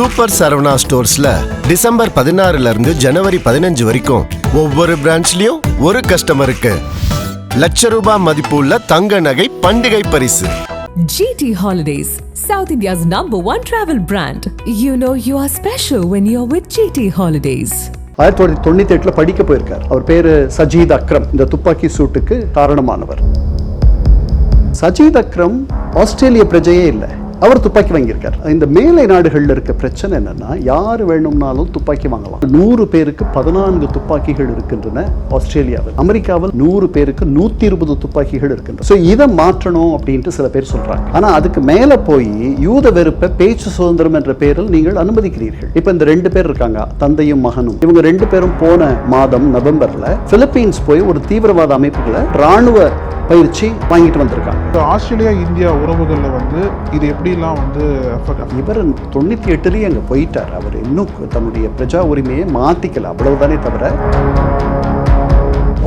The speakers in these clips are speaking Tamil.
சூப்பர் சரவணா ஸ்டோர்ஸ்ல டிசம்பர் 16 இருந்து ஜனவரி 15 வரைக்கும் ஒவ்வொரு பிரான்ச்லயும் ஒரு கஸ்டமருக்கு ₹1,00,000 மதிப்புள்ள தங்க நகை பண்டிகை பரிசு. GT Holidays, South India's #1 travel brand. You know you are special when you're with GT Holidays. 1998 படிக்க போயிருக்கார். அவர் பேரு சஜீத் அக்ரம். இந்த துப்பாக்கி சூட்டுக்கு காரணமானவர். சஜீத் அக்ரம் ஆஸ்திரேலிய பிரஜையே இல்லை. அவர் துப்பாக்கி வாங்கியிருக்கார். இந்த மேலை நாடுகளில் இருக்க பிரச்சனை என்னன்னா, யார் வேணும்னாலும் துப்பாக்கி வாங்கலாம். 100 பேருக்கு 14 துப்பாக்கிகள் இருக்கின்றன ஆஸ்திரேலியாவில். அமெரிக்காவில் 100 பேருக்கு 120 துப்பாக்கிகள் இருக்கின்றன. ஸோ இதை மாற்றணும் அப்படின்ட்டு சில பேர் சொல்றாங்க. ஆனா அதுக்கு மேல போய் யூத வெறுப்பை பேச்சு சுதந்திரம் என்ற பெயரில் நீங்கள் அனுமதிக்கிறீர்கள். இப்ப இந்த 2 பேர் இருக்காங்க, தந்தையும் மகனும். இவங்க 2 பேரும் போன மாதம் நவம்பர்ல பிலிப்பீன்ஸ் போய் ஒரு தீவிரவாத அமைப்புகளை ராணுவ பயிற்சி வாங்கிட்டு வந்திருக்காங்க. ஆஸ்திரேலியா இந்தியா உறவுகளில் வந்து இது எப்படிலாம் வந்து இவர் 98 அங்கே போயிட்டார். அவர் இன்னும் தன்னுடைய பிரஜா உரிமையை மாத்திக்கல, அவ்வளவுதானே தவிர.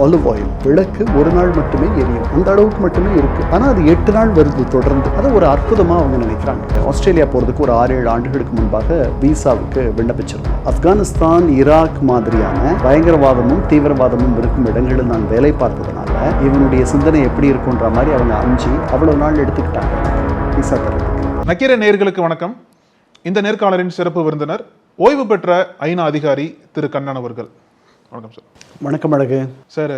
ஆலிவ் ஆயில் விளக்கு ஒரு நாள் மட்டுமே எரியும், அந்த அளவுக்கு மட்டுமே இருக்கு. ஆனா அது 8 நாள் வருது தொடர்ந்து. அதை ஒரு அற்புதமா அவங்க நினைக்கிறாங்க. ஆஸ்திரேலியா போறதுக்கு ஒரு 6-7 ஆண்டுகளுக்கு முன்பாக விசாவுக்கு விண்ணப்பிச்சிருந்தோம். ஆப்கானிஸ்தான், ஈராக் மாதிரியான பயங்கரவாதமும் தீவிரவாதமும் இருக்கும் இடங்களில் நான் வேலை பார்த்ததுனால இவனுடைய சிந்தனை எப்படி இருக்குன்ற மாதிரி அவங்க அவ்வளவு நாள் எடுத்துக்கிட்டாங்க விசா தரத்துக்கு. நக்கீர நேயர்களுக்கு வணக்கம். இந்த நேர்காணலின் சிறப்பு விருந்தினர் ஓய்வு பெற்ற ஐநா அதிகாரி திரு கண்ணன் அவர்கள். வணக்கம் சார். வணக்கம் அழகு சார்.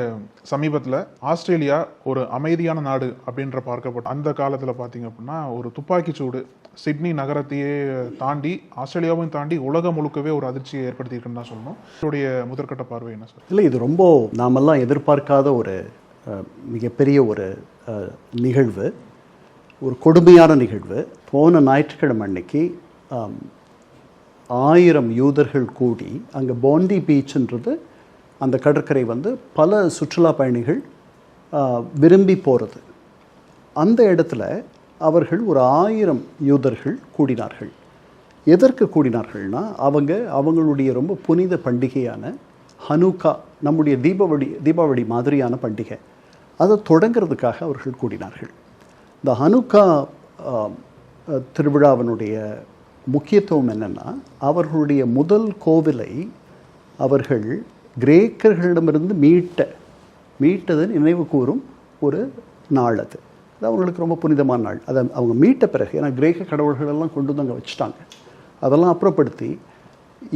சமீபத்தில் ஆஸ்திரேலியா ஒரு அமைதியான நாடு அப்படின்ற பார்க்கப்பட்ட அந்த காலத்தில் பார்த்தீங்க அப்படின்னா ஒரு துப்பாக்கி சூடு சிட்னி நகரத்தையே தாண்டி ஆஸ்திரேலியாவையும் தாண்டி உலகம் முழுக்கவே ஒரு அதிர்ச்சியை ஏற்படுத்தியிருக்குன்னு தான் சொல்லணும். இதோடைய முதற்கட்ட பார்வை என்ன சார்? இல்லை, இது ரொம்ப நாமெல்லாம் எதிர்பார்க்காத ஒரு மிகப்பெரிய ஒரு நிகழ்வு, ஒரு கொடுமையான நிகழ்வு. போன ஞாயிற்றுக்கிழமை அன்னைக்கு 1000 யூதர்கள் கூடி அங்கே பாண்டி பீச்ன்றது அந்த கடற்கரை வந்து பல சுற்றுலா பயணிகள் விரும்பி போகிறது. அந்த இடத்துல அவர்கள் ஒரு 1000 யூதர்கள் கூடினார்கள். எதற்கு கூடினார்கள்னா, அவங்களுடைய ரொம்ப புனித பண்டிகையான ஹனுக்கா, நம்முடைய தீபாவளி மாதிரியான பண்டிகை, அதை தொடங்கிறதுக்காக அவர்கள் கூடினார்கள். இந்த ஹனுக்கா திருவிழாவினுடைய முக்கியத்துவம் என்னென்னா, அவர்களுடைய முதல் கோவிலை அவர்கள் கிரேக்கர்களிடமிருந்து மீட்டதை நினைவு கூறும் ஒரு நாள். அது அவங்களுக்கு ரொம்ப புனிதமான நாள். அதை அவங்க மீட்ட பிறகு, ஏன்னா கிரேக்க கடவுள்களெல்லாம் கொண்டு வந்து அங்கே வச்சுட்டாங்க, அதெல்லாம் அப்புறப்படுத்தி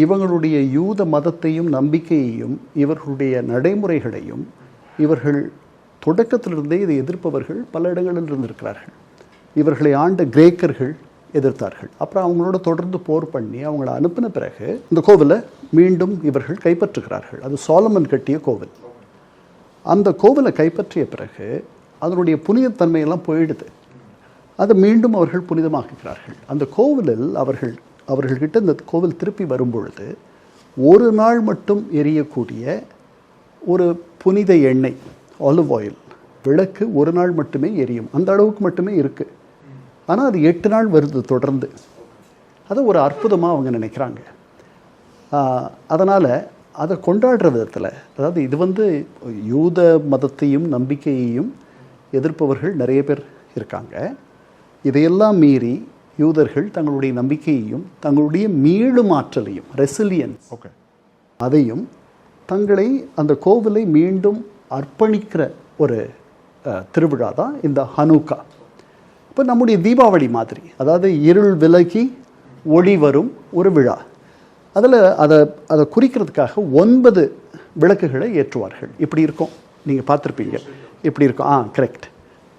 இவங்களுடைய யூத மதத்தையும் நம்பிக்கையையும் இவர்களுடைய நடைமுறைகளையும் இவர்கள் தொடக்கத்திலிருந்தே இதை எதிர்ப்பவர்கள் பல இடங்களில் இருந்திருக்கிறார்கள். இவர்களை ஆண்ட கிரேக்கர்கள் எதிர்த்தார்கள். அப்புறம் அவங்களோட தொடர்ந்து போர் பண்ணி அவங்கள அனுப்பின பிறகு இந்த கோவிலை மீண்டும் இவர்கள் கைப்பற்றுகிறார்கள். அது சாலமன் கட்டிய கோவில். அந்த கோவிலை கைப்பற்றிய பிறகு அதனுடைய புனிதத்தன்மையெல்லாம் போயிடுது. அதை மீண்டும் அவர்கள் புனிதமாக்குகிறார்கள். அந்த கோவிலில் அவர்கள்கிட்ட இந்த கோவில் திருப்பி வரும்பொழுது ஒரு நாள் மட்டும் எரியக்கூடிய ஒரு புனித எண்ணெய், ஆலிவ் ஆயில் விளக்கு ஒரு நாள் மட்டுமே எரியும், அந்த அளவுக்கு மட்டுமே இருக்குது. ஆனால் அது 8 நாள் வருது தொடர்ந்து. அதை ஒரு அற்புதமாக அவங்க நினைக்கிறாங்க. அதனால் அதை கொண்டாடுற விதத்தில், அதாவது இது வந்து யூத மதத்தையும் நம்பிக்கையையும் எதிர்ப்பவர்கள் நிறைய பேர் இருக்காங்க. இதையெல்லாம் மீறி யூதர்கள் தங்களுடைய நம்பிக்கையையும் தங்களுடைய மீளும் ஆற்றலையும், ரெசிலியன்ஸ், அதையும் தங்களை அந்த கோவிலை மீண்டும் அர்ப்பணிக்கிற ஒரு திருவிழா தான் இந்த ஹனுக்கா. இப்போ நம்முடைய தீபாவளி மாதிரி, அதாவது இருள் விலகி ஒளி வரும் ஒரு விழா. அதில் அதை குறிக்கிறதுக்காக 9 விளக்குகளை ஏற்றுவார்கள். இப்படி இருக்கும், நீங்கள் பார்த்துருப்பீங்க, இப்படி இருக்கும். கரெக்ட்.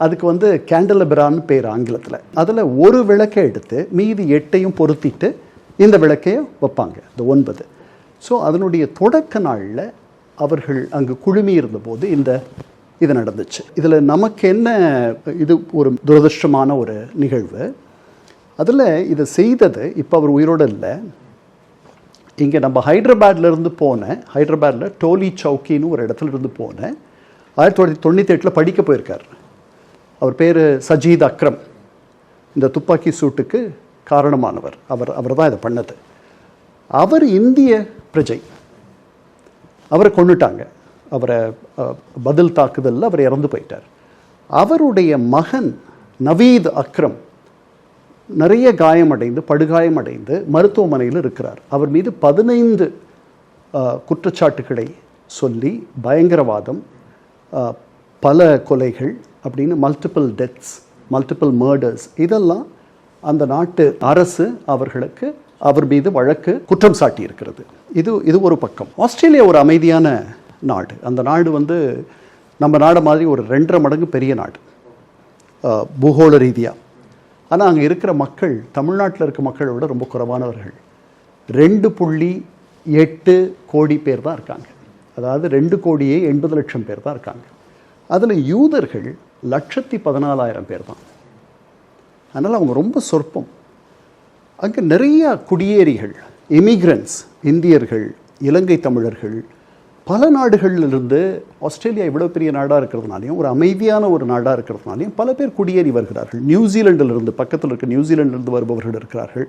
அதுக்கு வந்து கேண்டலபெரான்னு பேர் ஆங்கிலத்தில். அதில் ஒரு விளக்கை எடுத்து மீதி 8ஐயும் பொருத்திட்டு இந்த விளக்கையை வைப்பாங்க, இந்த 9. ஸோ அதனுடைய தொடக்க நாளில் அவர்கள் அங்கு குழுமி இருந்தபோது இது நடந்துச்சு. இதில் நமக்கு என்ன, இது ஒரு துரதிருஷ்டமான ஒரு நிகழ்வு. அதில் இதை செய்தது, இப்போ அவர் உயிரோடு இல்லை. இங்கே நம்ம ஹைதராபாத்தில் டோலி சவுக்கின்னு ஒரு இடத்துல இருந்து போனேன். 1998 படிக்க போயிருக்கார். அவர் பேர் சஜீத் அக்ரம். இந்த துப்பாக்கி சூட்டுக்கு காரணமானவர் அவர் தான் இதை பண்ணது. அவர் இந்திய பிரஜை. அவரை கொண்டுட்டாங்க. அவரை பதில் தாக்குதலில் அவர் இறந்து போயிட்டார். அவருடைய மகன் நவீத் அக்ரம் நிறைய காயமடைந்து படுகாயமடைந்து மருத்துவமனையில் இருக்கிறார். அவர் மீது 15 குற்றச்சாட்டுகளை சொல்லி பயங்கரவாதம், பல கொலைகள் அப்படின்னு மல்டிபிள் டெத்ஸ், மல்டிபிள் மர்டர்ஸ், இதெல்லாம் அந்த நாட்டு அரசு அவர் மீது வழக்கு குற்றம் சாட்டி இருக்கிறது. இது ஒரு பக்கம். ஆஸ்திரேலியா ஒரு அமைதியான நாடு. அந்த நாடு வந்து நம்ம நாடு மாதிரி ஒரு 2.5 மடங்கு பெரிய நாடு பூகோள ரீதியாக. ஆனால் அங்கே இருக்கிற மக்கள் தமிழ்நாட்டில் இருக்க மக்களை விட ரொம்ப குறைவானவர்கள். 2.8 கோடி பேர் தான் இருக்காங்க. அதாவது 2,80,00,000 பேர் தான் இருக்காங்க. அதில் யூதர்கள் 1,14,000 பேர் தான். அதனால் அவங்க ரொம்ப சொற்பம். அங்கே நிறைய குடியேறிகள், இமிக்ரன்ஸ், இந்தியர்கள், இலங்கை தமிழர்கள், பல நாடுகளிலிருந்து, ஆஸ்திரேலியா இவ்வளோ பெரிய நாடாக இருக்கிறதுனாலையும் ஒரு அமைதியான ஒரு நாடாக இருக்கிறதுனாலையும் பல பேர் குடியேறி வருகிறார்கள். நியூசிலாண்டிலிருந்து, பக்கத்தில் இருக்க நியூசிலாண்டிலிருந்து வருபவர்கள் இருக்கிறார்கள்.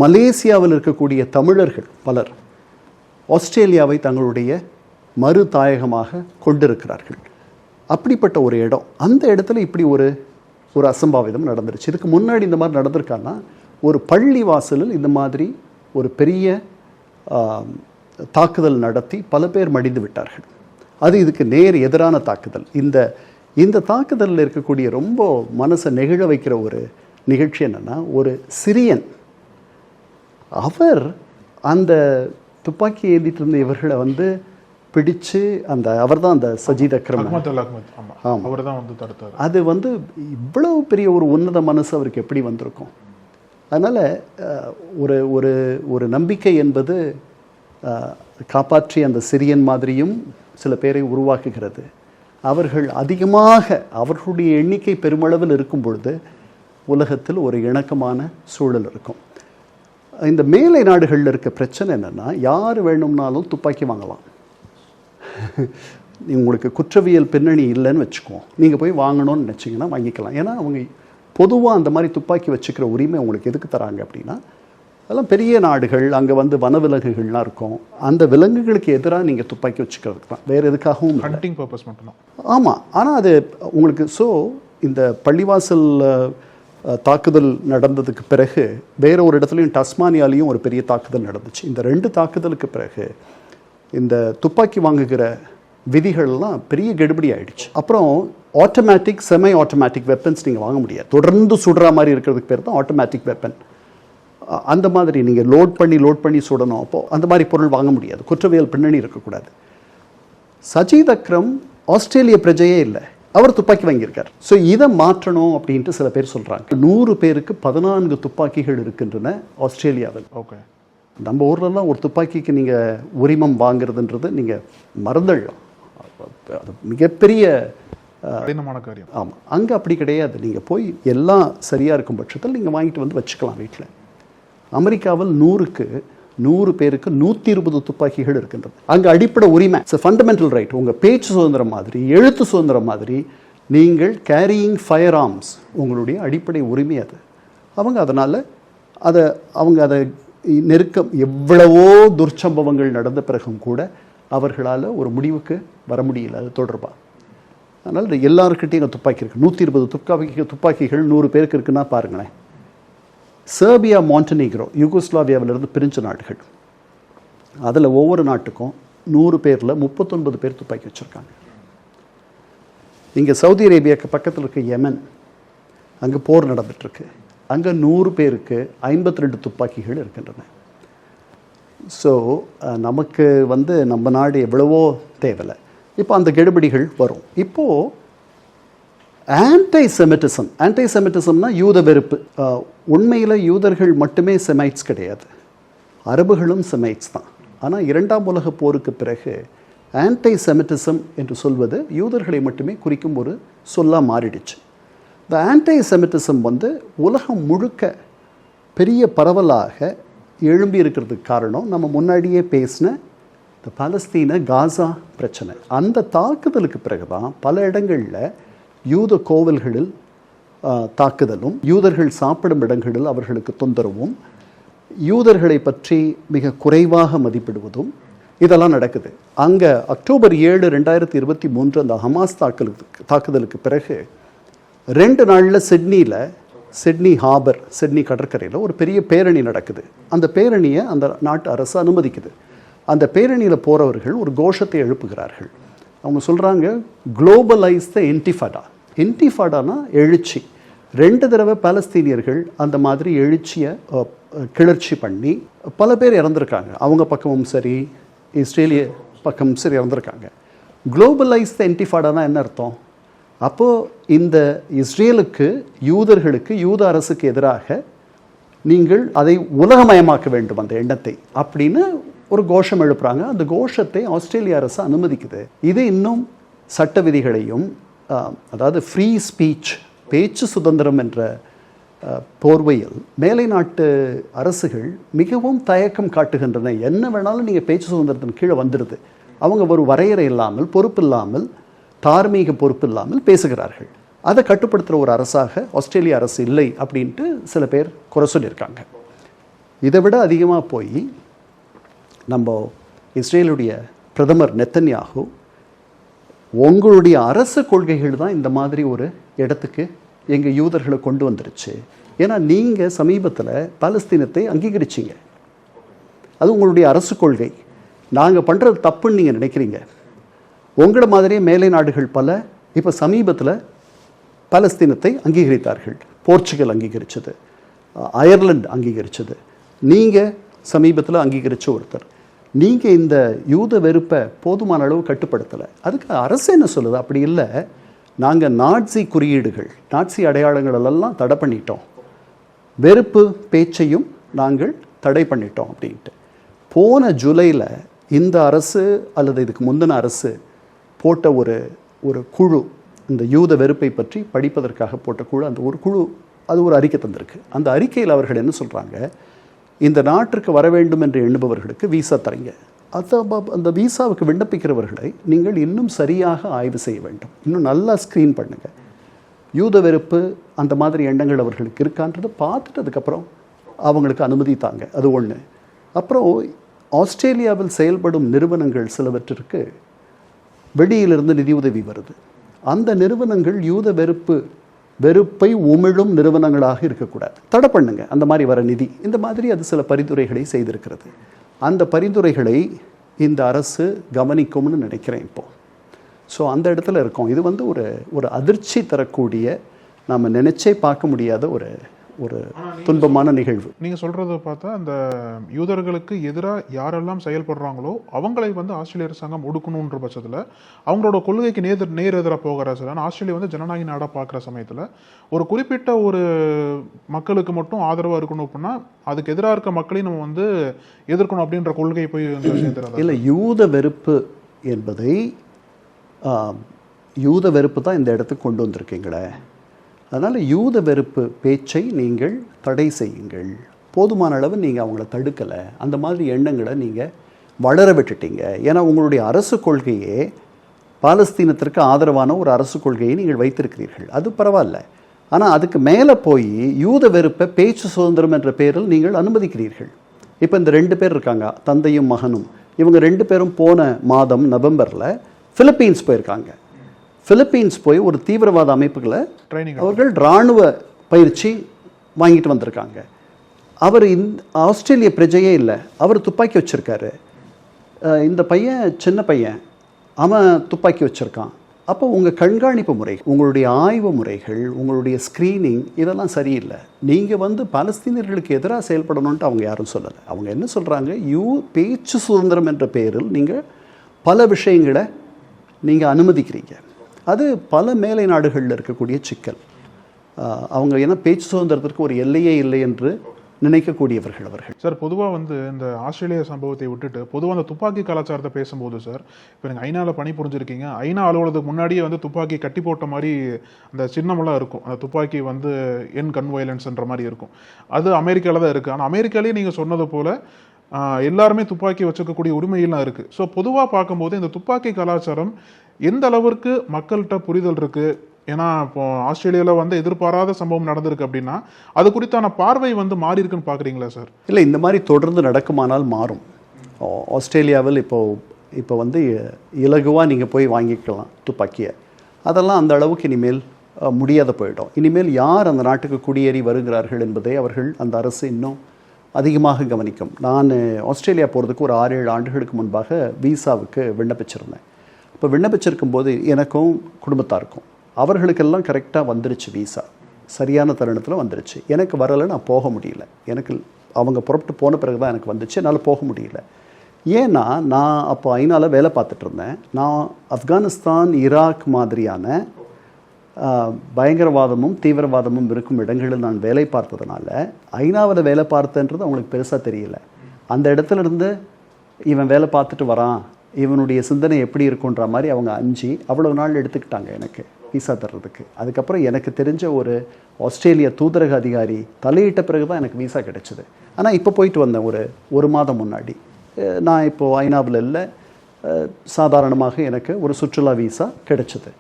மலேசியாவில் இருக்கக்கூடிய தமிழர்கள் பலர் ஆஸ்திரேலியாவை தங்களுடைய மறு தாயகமாக கொண்டிருக்கிறார்கள். அப்படிப்பட்ட ஒரு இடம். அந்த இடத்துல இப்படி ஒரு அசம்பாவிதம் நடந்துருச்சு. இதுக்கு முன்னாடி இந்த மாதிரி நடந்திருக்கான்னா, ஒரு பள்ளி வாசலில் இந்த மாதிரி ஒரு பெரிய தாக்குதல் நடத்தி பல பேர் மடிந்து விட்டார்கள். அது இதுக்கு நேர் எதிரான தாக்குதல். இந்த தாக்குதலில் இருக்கக்கூடிய ரொம்ப மனசை நெகிழ வைக்கிற ஒரு நிகழ்ச்சி என்னன்னா, ஒரு சிரியன் அவர் அந்த துப்பாக்கி ஏந்திட்டு இருந்த இவர்களை வந்து பிடிச்சு அவர் தான் அந்த சஜீத் அக்ரம், அது வந்து இவ்வளவு பெரிய ஒரு உன்னத மனசு அவருக்கு எப்படி வந்திருக்கும்? அதனால் ஒரு நம்பிக்கை என்பது காப்பாற்றி அந்த சிரியன் மாதிரியும் சில பேரை உருவாக்குகிறது. அவர்கள் அதிகமாக அவர்களுடைய எண்ணிக்கை பெருமளவில் இருக்கும் பொழுது உலகத்தில் ஒரு இணக்கமான சூழல் இருக்கும். இந்த மேலை நாடுகளில் இருக்க பிரச்சனை என்னென்னா, யார் வேணும்னாலும் துப்பாக்கி வாங்கலாம். உங்களுக்கு குற்றவியல் பின்னணி இல்லைன்னு வச்சுக்குவோம், நீங்கள் போய் வாங்கணும்னு நினச்சிங்கன்னா வாங்கிக்கலாம். ஏன்னா அவங்க பொதுவாக அந்த மாதிரி துப்பாக்கி வச்சுக்கிற உரிமை உங்களுக்கு எதுக்கு தராங்க அப்படின்னா, அதெல்லாம் பெரிய நாடுகள், அங்கே வந்து வனவிலங்குகள்லாம் இருக்கும், அந்த விலங்குகளுக்கு எதிராக நீங்கள் துப்பாக்கி வச்சுக்கிறதுக்கு தான், வேறு எதுக்காகவும் ஹண்டிங் பர்பஸ் மட்டும்தான். ஆமாம். ஆனால் அது உங்களுக்கு இந்த பள்ளிவாசல் தாக்குதல் நடந்ததுக்கு பிறகு வேற ஒரு இடத்துலையும் டஸ்மானியாலையும் ஒரு பெரிய தாக்குதல் நடந்துச்சு. இந்த 2 தாக்குதலுக்கு பிறகு இந்த துப்பாக்கி வாங்குகிற விதிகள்லாம் பெரிய கெடுபடி ஆயிடுச்சு. அப்புறம் ஆட்டோமேட்டிக், செமி ஆட்டோமேட்டிக் வெப்பன்ஸ் நீங்கள் வாங்க முடியாது. தொடர்ந்து சுடுற மாதிரி இருக்கிறதுக்கு பேர் தான் ஆட்டோமேட்டிக் வெப்பன். அந்த மாதிரி நீங்கள் லோட் பண்ணி சுடணும். அப்போது அந்த மாதிரி பொருள் வாங்க முடியாது. குற்றவியல் பின்னணி இருக்கக்கூடாது. சஜீத் அக்ரம் ஆஸ்திரேலிய பிரஜையே இல்லை, அவர் துப்பாக்கி வாங்கியிருக்கார். ஸோ இதை மாற்றணும் அப்படின்ட்டு சில பேர் சொல்கிறாங்க. 100 பேருக்கு 14 துப்பாக்கிகள் இருக்கின்றன ஆஸ்திரேலியாவில். ஓகே. நம்ம ஊர்லலாம் ஒரு துப்பாக்கிக்கு நீங்கள் உரிமம் வாங்குறதுன்றது நீங்கள் மறந்துடலாம், அது மிகப்பெரிய கடினமான காரியம். ஆமாம். அங்கே அப்படி கிடையாது. நீங்கள் போய் எல்லாம் சரியாக இருக்கும் பட்சத்தில் நீங்கள் வாங்கிட்டு வந்து வச்சுக்கலாம் வீட்டில். அமெரிக்காவில் 100 பேருக்கு 120 துப்பாக்கிகள் இருக்கின்றது. அங்கே அடிப்படை உரிமை, இட்ஸ் ஃபண்டமெண்டல் ரைட். உங்கள் பேச்சு சுதந்திரம் மாதிரி, எழுத்து சுதந்திரம் மாதிரி, நீங்கள் கேரியிங் ஃபயர் ஆர்ம்ஸ் உங்களுடைய அடிப்படை உரிமை அது. அதனால் அதை நெருக்கம், எவ்வளவோ துர்ச்சம்பவங்கள் நடந்த பிறகும் கூட அவர்களால் ஒரு முடிவுக்கு வர முடியல அது தொடர்பாக. அதனால் எல்லாருக்கிட்டையும் துப்பாக்கி இருக்குது. 120 துப்பாக்கிகள் 100 பேருக்கு இருக்குன்னா பாருங்களேன். செர்பியா, மாண்டனீக்ரோ, யூகோஸ்லாவியாவிலிருந்து பிரிஞ்ச நாடுகள், அதில் ஒவ்வொரு நாட்டுக்கும் 100 பேரில் 39 பேர் துப்பாக்கி வச்சுருக்காங்க. இங்கே சவுதி அரேபியாவுக்கு பக்கத்தில் இருக்க யெமன், அங்கே போர் நடந்துட்டுருக்கு. அங்கே 100 பேருக்கு 52 துப்பாக்கிகள் இருக்கின்றன. ஸோ நமக்கு நம்ம நாடு எவ்வளவோ தேவையில்லை. இப்போ அந்த கெடுபிடிகள் வரும். இப்போது ஆன்டைசெமிட்டிசம்னா யூத வெறுப்பு. உண்மையில் யூதர்கள் மட்டுமே செமைட்ஸ் கிடையாது, அரபுகளும் செமைட்ஸ் தான். ஆனால் 2ஆம் உலக போருக்கு பிறகு ஆன்டைசெமிட்டிசம் என்று சொல்வது யூதர்களை மட்டுமே குறிக்கும் ஒரு சொல்லாக மாறிடுச்சு. இந்த ஆன்டைசெமிட்டிசம் உலகம் முழுக்க பெரிய பரவலாக எழும்பி இருக்கிறதுக்கு காரணம் நம்ம முன்னாடியே பேசின இந்த பாலஸ்தீன காசா பிரச்சனை. அந்த தாக்குதலுக்கு பிறகு தான் பல இடங்களில் யூத கோவில்களில் தாக்குதலும், யூதர்கள் சாப்பிடும் இடங்களில் அவர்களுக்கு தொந்தரவும், யூதர்களை பற்றி மிக குறைவாக மதிப்பிடுவதும் இதெல்லாம் நடக்குது. அங்கே அக்டோபர் 7, 2023 அந்த ஹமாஸ் தாக்குதலுக்கு பிறகு 2 நாளில் சிட்னியில் சிட்னி ஹார்பர், சிட்னி கடற்கரையில் ஒரு பெரிய பேரணி நடக்குது. அந்த பேரணியை அந்த நாட்டு அரசு அனுமதிக்குது. அந்த பேரணியில் போகிறவர்கள் ஒரு கோஷத்தை எழுப்புகிறார்கள். அவங்க சொல்கிறாங்க, குளோபலைஸ் த இன்டிஃபாடா. இன்டிஃபாடானா எழுச்சி. 2 தடவை பாலஸ்தீனியர்கள் அந்த மாதிரி எழுச்சியை கிளர்ச்சி பண்ணி பல பேர் இறந்துருக்காங்க. அவங்க பக்கமும் சரி, இஸ்ரேலிய பக்கமும் சரி இறந்துருக்காங்க. குளோபலைஸ் த இன்டிஃபாடானா என்ன அர்த்தம்? அப்போது இந்த இஸ்ரேலுக்கு, யூதர்களுக்கு, யூத அரசுக்கு எதிராக நீங்கள் அதை உலகமயமாக்க வேண்டும் அந்த எண்ணத்தை அப்படின்னு ஒரு கோஷம் எழுப்புறாங்க. அந்த கோஷத்தை ஆஸ்திரேலிய அரசு அனுமதிக்குது. இது இன்னும் சட்ட விதிகளையும், அதாவது ஃப்ரீ ஸ்பீச், பேச்சு சுதந்திரம் என்ற போர்வையில் மேலை நாட்டு அரசுகள் மிகவும் தயக்கம் காட்டுகின்றன. என்ன வேணாலும் நீங்கள் பேச்சு சுதந்திரத்தின் கீழே வந்துடுது. அவங்க ஒரு வரையறை இல்லாமல், பொறுப்பு இல்லாமல், தார்மீக பொறுப்பு இல்லாமல் பேசுகிறார்கள். அதை கட்டுப்படுத்துகிற ஒரு அரசாக ஆஸ்திரேலிய அரசு இல்லை அப்படின்ட்டு சில பேர் குறை சொல்லியிருக்காங்க. இதை விட அதிகமாக போய் நம்ம இஸ்ரேலுடைய பிரதமர் நெத்தன்யாகு, உங்களுடைய அரசு கொள்கைகள் தான் இந்த மாதிரி ஒரு இடத்துக்கு எங்கள் யூதர்களை கொண்டு வந்துருச்சு. ஏன்னா நீங்கள் சமீபத்தில் பாலஸ்தீனத்தை அங்கீகரிச்சிங்க. அது உங்களுடைய அரசு கொள்கை. நாங்கள் பண்ணுறது தப்புன்னு நீங்கள் நினைக்கிறீங்க. உங்களை மாதிரியே மேலை நாடுகள் பல இப்போ சமீபத்தில் பாலஸ்தீனத்தை அங்கீகரித்தார்கள். போர்ச்சுகல் அங்கீகரித்தது, அயர்லாந்து அங்கீகரித்தது, நீங்கள் சமீபத்தில் அங்கீகரித்த ஒருத்தர். நீங்கள் இந்த யூத வெறுப்பை போதுமான அளவு கட்டுப்படுத்தலை. அதுக்கு அரசு என்ன சொல்லுது? அப்படி இல்லை, நாங்கள் நாட்சி குறியீடுகள், நாட்சி அடையாளங்களெல்லாம் தடை பண்ணிட்டோம், வெறுப்பு பேச்சையும் நாங்கள் தடை பண்ணிட்டோம் அப்படின்ட்டு. போன ஜூலையில் இந்த அரசு அல்லது இதுக்கு முந்தின அரசு போட்ட ஒரு குழு, இந்த யூத வெறுப்பை பற்றி படிப்பதற்காக போட்ட குழு, அந்த ஒரு குழு அது ஒரு அறிக்கை தந்திருக்கு. அந்த அறிக்கையில் அவர்கள் என்ன சொல்கிறாங்க, இந்த நாட்டிற்கு வர வேண்டும் என்று எண்ணுபவர்களுக்கு வீசா தரீங்க. அந்த வீசாவுக்கு விண்ணப்பிக்கிறவர்களை நீங்கள் இன்னும் சரியாக ஆய்வு செய்ய வேண்டும், இன்னும் நல்லா ஸ்க்ரீன் பண்ணுங்கள். யூத வெறுப்பு அந்த மாதிரி எண்ணங்கள் அவர்களுக்கு இருக்கான்றதை பார்த்துட்டு அதுக்கப்புறம் அவங்களுக்கு அனுமதித்தாங்க. அது ஒன்று. அப்புறம் ஆஸ்திரேலியாவில் செயல்படும் நிறுவனங்கள் சிலவற்றிற்கு வெளியிலிருந்து நிதியுதவி வருது. அந்த நிறுவனங்கள் யூத வெறுப்பை உமிழும் நிறுவனங்களாக இருக்கக்கூடாது, தடை பண்ணுங்க அந்த மாதிரி வர நிதி. இந்த மாதிரி அது சில பரிந்துரைகளை செய்திருக்கிறது. அந்த பரிந்துரைகளை இந்த அரசு கவனிக்கும்னு நினைக்கிறேன் இப்போ. ஸோ அந்த இடத்துல இருக்கோம். இது வந்து ஒரு அதிர்ச்சி தரக்கூடிய, நாம் நினைச்சே பார்க்க முடியாத ஒரு துன்பமான நிகழ்வு. நீங்கள் சொல்கிறத பார்த்தா அந்த யூதர்களுக்கு எதிராக யாரெல்லாம் செயல்படுறாங்களோ அவங்களை வந்து ஆஸ்திரேலிய அரசாங்கம் ஒடுக்கணுன்ற பட்சத்தில் அவங்களோட கொள்கைக்கு நேர் எதிராக போகிற சார். ஆனால் ஆஸ்திரேலியா வந்து ஜனநாயக நாடாக பார்க்குற சமயத்தில் ஒரு குறிப்பிட்ட ஒரு மக்களுக்கு மட்டும் ஆதரவாக இருக்கணும் அப்படின்னா அதுக்கு எதிராக இருக்க மக்களையும் நம்ம வந்து எதிர்க்கணும் அப்படின்ற கொள்கை போய் சேர்ந்துறாங்க. இல்லை, யூத வெறுப்பு என்பதை யூத வெறுப்பு தான் இந்த இடத்துக்கு கொண்டு வந்திருக்கீங்களே. அதனால் யூத வெறுப்பு பேச்சை நீங்கள் தடை செய்யுங்கள். போதுமான அளவு நீங்கள் அவங்கள தடுக்கலை, அந்த மாதிரி எண்ணங்களை நீங்கள் வளர விட்டுட்டீங்க. ஏன்னா உங்களுடைய அரசு கொள்கையே பாலஸ்தீனத்திற்கு ஆதரவான ஒரு அரசு கொள்கையை நீங்கள் வைத்திருக்கிறீர்கள், அது பரவாயில்ல. ஆனால் அதுக்கு மேலே போய் யூத வெறுப்பை பேச்சு சுதந்திரம் என்ற பெயரில் நீங்கள் அனுமதிக்கிறீர்கள். இப்போ இந்த 2 பேர் இருக்காங்க, தந்தையும் மகனும். இவங்க 2 பேரும் போன மாதம் நவம்பரில் பிலிப்பீன்ஸ் போயிருக்காங்க. பிலிப்பீன்ஸ் போய் ஒரு தீவிரவாத அமைப்புகளை அவர்கள் இராணுவ பயிற்சி வாங்கிட்டு வந்திருக்காங்க. அவர் ஆஸ்திரேலிய பிரஜையே இல்லை, அவர் துப்பாக்கி வச்சுருக்காரு. இந்த பையன் சின்ன பையன், அவன் துப்பாக்கி வச்சுருக்கான். அப்போ உங்கள் கண்காணிப்பு முறை, உங்களுடைய ஆய்வு முறைகள், உங்களுடைய ஸ்க்ரீனிங் இதெல்லாம் சரியில்லை. நீங்கள் வந்து பாலஸ்தீனியர்களுக்கு எதிராக செயல்படணுன்ட்டு அவங்க யாரும் சொல்லலை. அவங்க என்ன சொல்கிறாங்க, பேச்சு சுதந்திரம் என்ற பெயரில் நீங்கள் பல விஷயங்களை நீங்கள் அனுமதிக்கிறீங்க. அது பல மேலை நாடுகளில் இருக்கக்கூடிய சிக்கல். அவங்க ஏன்னா பேச்சு சுதந்திரத்திற்கு ஒரு எல்லையே இல்லை என்று நினைக்கக்கூடியவர்கள் அவர்கள். சார், பொதுவாக வந்து இந்த ஆஸ்திரேலியா சம்பவத்தை விட்டுட்டு பொதுவாக அந்த துப்பாக்கி கலாச்சாரத்தை பேசும்போது சார், இப்போ நீங்கள் ஐநாவில் பணிபுரிஞ்சிருக்கீங்க. ஐநா அலுவலகத்துக்கு முன்னாடியே வந்து துப்பாக்கி கட்டி போட்ட மாதிரி அந்த சின்னமெல்லாம் இருக்கும். அந்த துப்பாக்கி வந்து என் கன் வயலன்ஸ்ன்ற மாதிரி இருக்கும். அது அமெரிக்காவில் தான் இருக்குது. ஆனால் அமெரிக்காலேயே நீங்கள் சொன்னது போல் எல்லாருமே துப்பாக்கி வச்சுக்கக்கூடிய உரிமையெல்லாம் இருக்குது. ஸோ பொதுவாக பார்க்கும்போது இந்த துப்பாக்கி கலாச்சாரம் எந்த அளவிற்கு மக்கள்கிட்ட புரிதல் இருக்குது? ஏன்னா இப்போ ஆஸ்திரேலியாவில் வந்து எதிர்பாராத சம்பவம் நடந்திருக்கு அப்படின்னா அது குறித்தான பார்வை வந்து மாறி இருக்குன்னு பார்க்குறீங்களா சார்? இல்லை, இந்த மாதிரி தொடர்ந்து நடக்குமானால் மாறும். ஆஸ்திரேலியாவில் இப்போ வந்து இலகுவாக நீங்கள் போய் வாங்கிக்கலாம் துப்பாக்கியை. அதெல்லாம் அந்த அளவுக்கு இனிமேல் முடியாத போயிடும். இனிமேல் யார் அந்த நாட்டுக்கு குடியேறி வருகிறார்கள் என்பதை அவர்கள் அந்த அரசு இன்னும் அதிகமாக கவனிக்கும். நான் ஆஸ்திரேலியா போகிறதுக்கு ஒரு 6-7 ஆண்டுகளுக்கு முன்பாக விசாவுக்கு விண்ணப்பிச்சிருந்தேன். இப்போ விண்ணப்பிச்சிருக்கும் போது எனக்கும் குடும்பத்தாருக்கும் அவர்களுக்கெல்லாம் கரெக்டாக வந்துருச்சு, விசா சரியான தருணத்தில் வந்துருச்சு. எனக்கு வரலை, நான் போக முடியல. எனக்கு அவங்க புறப்பட்டு போன பிறகு தான் எனக்கு வந்துச்சு, என்னால் போக முடியல. ஏன்னா நான் அப்போ ஐநாவில் வேலை பார்த்துட்டு இருந்தேன். நான் ஆப்கானிஸ்தான், ஈராக் மாதிரியான பயங்கரவாதமும் தீவிரவாதமும் இருக்கும் இடங்களில் நான் வேலை பார்த்ததுனால ஐநாவில் வேலை பார்த்தன்றது அவங்களுக்கு பெருசாக தெரியல. அந்த இடத்துல இருந்து இவன் வேலை பார்த்துட்டு வரான், இவனுடைய சிந்தனை எப்படி இருக்குன்ற மாதிரி அவங்க அஞ்சு அவ்வளோ நாள் எடுத்துக்கிட்டாங்க எனக்கு விசா தர்றதுக்கு. அதுக்கப்புறம் எனக்கு தெரிஞ்ச ஒரு ஆஸ்திரேலிய தூதரக அதிகாரி தலையிட்ட பிறகு தான் எனக்கு விசா கிடைச்சிது. ஆனால் இப்போ போயிட்டு வந்தேன் ஒரு மாதம் முன்னாடி. நான் இப்போது ஐநாவில் இல்லை, சாதாரணமாக எனக்கு ஒரு சுற்றுலா விசா கிடைச்சிது.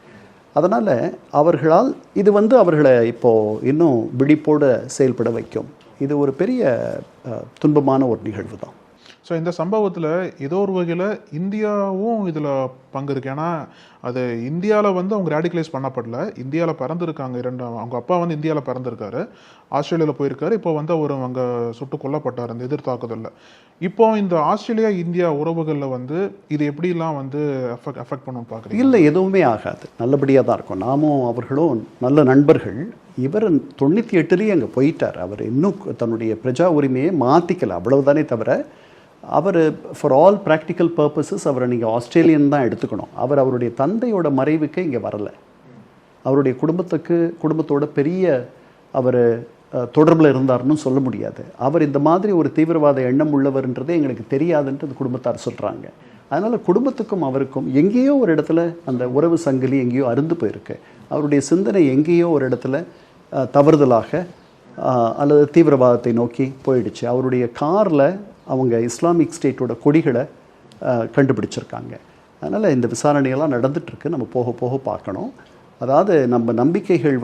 அதனால் அவர்களால் இது அவர்களை இப்போது இன்னும் விழிப்போடு செயல்பட வைக்கும். இது ஒரு பெரிய துன்பமான ஒரு நிகழ்வு தான். ஸோ இந்த சம்பவத்தில் ஏதோ ஒரு வகையில் இந்தியாவும் இதில் பங்கு இருக்குது. ஏன்னா அது இந்தியாவில் அவங்க ரேடிகலைஸ் பண்ணப்படல, இந்தியாவில் பிறந்திருக்காங்க. அவங்க அப்பா இந்தியாவில் பிறந்திருக்காரு, ஆஸ்திரேலியாவில் போயிருக்காரு. இப்போ அவர் அங்கே சுட்டு கொல்லப்பட்டார் அந்த எதிர் தாக்குதலில். இப்போ இந்த ஆஸ்திரேலியா இந்தியா உறவுகளில் இது எப்படிலாம் அஃபெக்ட் பண்ணணும்னு பார்க்குறீங்க? இல்லை, எதுவுமே ஆகாது, நல்லபடியாக தான் இருக்கும். நாமும் அவர்களும் நல்ல நண்பர்கள். இவர் 98 அங்கே போயிட்டார். அவர் இன்னும் தன்னுடைய பிரஜா உரிமையை மாற்றிக்கல, அவ்வளவுதானே தவிர அவர் ஃபார் ஆல் ப்ராக்டிக்கல் பர்பஸஸ் அவரை நீங்கள் ஆஸ்திரேலியன் தான் எடுத்துக்கணும். அவருடைய தந்தையோட மறைவுக்கு இங்கே வரலை. அவருடைய குடும்பத்தோட பெரிய அவர் தொடர்பில் இருந்தார்னு சொல்ல முடியாது. அவர் இந்த மாதிரி ஒரு தீவிரவாத எண்ணம் உள்ளவர்ன்றதே எங்களுக்கு தெரியாதுன்றது குடும்பத்தார் சொல்கிறாங்க. அதனால் குடும்பத்துக்கும் அவருக்கும் எங்கேயோ ஒரு இடத்துல அந்த உறவு சங்கிலி எங்கேயோ அருந்து போயிருக்கு. அவருடைய சிந்தனை எங்கேயோ ஒரு இடத்துல தவறுதலாக அல்லது தீவிரவாதத்தை நோக்கி போயிடுச்சு. அவருடைய காரில் அவங்க இஸ்லாமிக் ஸ்டேட்டோட கொடிகளை கண்டுபிடிச்சிருக்காங்க. அதனால் இந்த விசாரணையெல்லாம் நடந்துகிட்ருக்கு, நம்ம போக போக பார்க்கணும். அதாவது நம்ம நம்பிக்கைகள்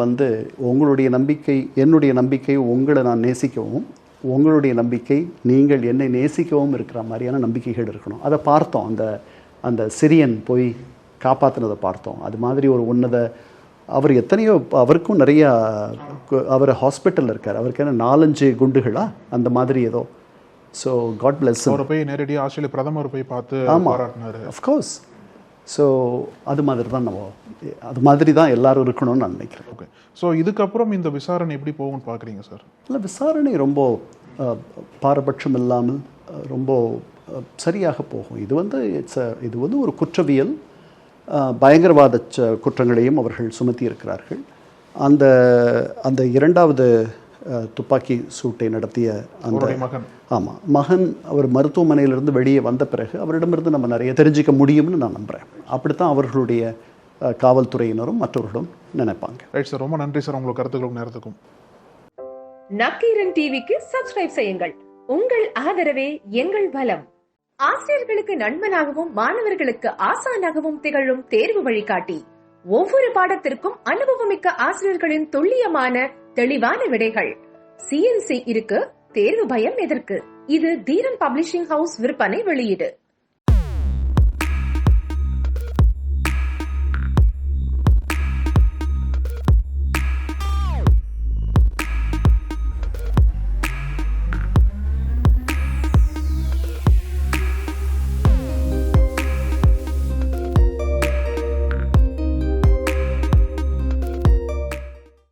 உங்களுடைய நம்பிக்கை என்னுடைய நம்பிக்கை, உங்களை நான் நேசிக்கவும், உங்களுடைய நம்பிக்கை நீங்கள் என்னை நேசிக்கவும் இருக்கிற மாதிரியான நம்பிக்கைகள் இருக்கணும். அதை பார்த்தோம், அந்த சிரியன் போய் காப்பாற்றினதை பார்த்தோம். அது மாதிரி ஒரு உன்னத அவர் எத்தனையோ, அவருக்கும் நிறையா, அவர் ஹாஸ்பிட்டலில் இருக்கார், அவருக்கு என்ன 4-5 குண்டுகளா அந்த மாதிரி ஏதோ. So God bless. அவரை போய் நேரடியாக ஆஸ்திரேலியா பிரதமர் போய் பார்த்து பாராட்டினார். அஃப்கோர்ஸ். ஸோ அது மாதிரி தான் அது மாதிரி தான் எல்லாரும் இருக்கணும்னு நான் நினைக்கிறேன். ஓகே. ஸோ இதுக்கப்புறம் இந்த விசாரணை எப்படி போகும்னு பார்க்குறீங்க சார்? இல்லை, விசாரணை ரொம்ப பாரபட்சம் இல்லாமல் ரொம்ப சரியாக போகும். இது ஒரு குற்றவியல், பயங்கரவாத குற்றங்களையும் அவர்கள் சுமத்தி இருக்கிறார்கள். அந்த 2வது துப்பாக்கி சூட்டை நடத்திய அந்த மகன், ஆமாம் மகன், அவர் மருத்துவமனையிலிருந்து வெளியே வந்த பிறகு அவரிடமிருந்து நம்ம நிறைய தெரிஞ்சிக்க முடியும்னு நான் நம்புகிறேன். அப்படித்தான் அவர்களுடைய காவல்துறையினரும் மற்றவர்களும் நினைப்பாங்க. ரைட் சார், ரொம்ப நன்றி சார் உங்களுக்கு கருத்துக்களுக்கும் நேரத்துக்கும். நக்கீரன் டிவிக்கு சப்ஸ்கிரைப் செய்யுங்கள். உங்கள் ஆதரவே எங்கள் பலம். ஆசிரியர்களுக்கு நண்பனாகவும் மாணவர்களுக்கு ஆசானாகவும் திகழும் தேர்வு வழிகாட்டி. ஒவ்வொரு பாடத்திற்கும் அனுபவமிக்க ஆசிரியர்களின் துல்லியமான தெளிவான விடைகள். CNC இருக்கு, தேர்வு பயம் எதற்கு? இது தீரன் பப்ளிஷிங் ஹவுஸ் விற்பனை வெளியீடு.